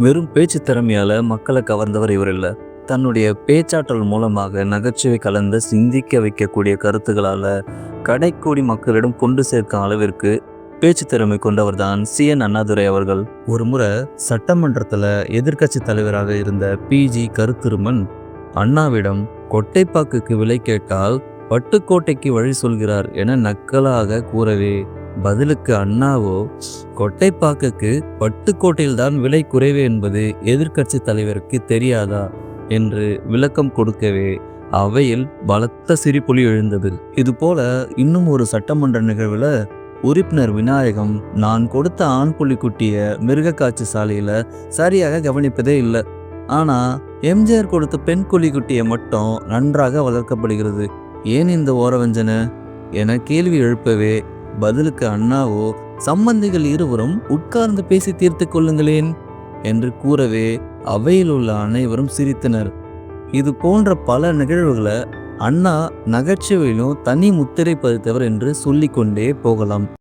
வெறும் பேச்சு திறமையால மக்களை கவர்ந்தவர் இவர் இல்ல. தன்னுடைய பேச்சாற்றல் மூலமாக நகைச்சுவை கலந்த சிந்திக்க வைக்கக்கூடிய கருத்துக்களால கடைக்கோடி மக்களிடம் கொண்டு சேர்க்கும் அளவிற்கு பேச்சு திறமை கொண்டவர் தான் சி.என். அண்ணாதுரை அவர்கள். ஒரு முறை சட்டமன்றத்தில் எதிர்க்கட்சி தலைவராக இருந்த பி.ஜி. கருத்திருமன் அண்ணாவிடம் கொட்டைப்பாக்குக்கு விலை கேட்டால் பட்டுக்கோட்டைக்கு வழி சொல்கிறார் என நக்கலாக கூறவே, பதிலுக்கு அண்ணாவோ, கொட்டைப்பாக்குக்கு பட்டுக்கோட்டையில்தான் விலை குறைவு என்பது எதிர்க்கட்சி தலைவருக்கு தெரியாதா என்று விளக்கம் கொடுக்கவே அவையில் பலத்த சிரிப்பொலி எழுந்தது. இதுபோல இன்னும் ஒரு சட்டமன்ற நிகழ்வுல உறுப்பினர் விநாயகம் நான் கொடுத்த ஆண் புலிக்குட்டிய மிருக காட்சி சாலையில சரியாக கவனிப்பதே இல்லை, ஆனா எம்ஜிஆர் கொடுத்த பெண் புலிக்குட்டியை மட்டும் நன்றாக வளர்க்கப்படுகிறது, ஏன் இந்த ஓரவஞ்சனை என கேள்வி எழுப்பவே, பதிலுக்கு அண்ணாவோ, சம்பந்திகள் இருவரும் உட்கார்ந்து பேசி தீர்த்து கொள்ளுங்களேன் என்று கூறவே அவையில் உள்ள அனைவரும் சிரித்தனர். இது போன்ற பல நிகழ்வுகளை அண்ணா நகைச்சுவையிலும் தனி முத்திரை பதித்தவர் என்று சொல்லிக்கொண்டே போகலாம்.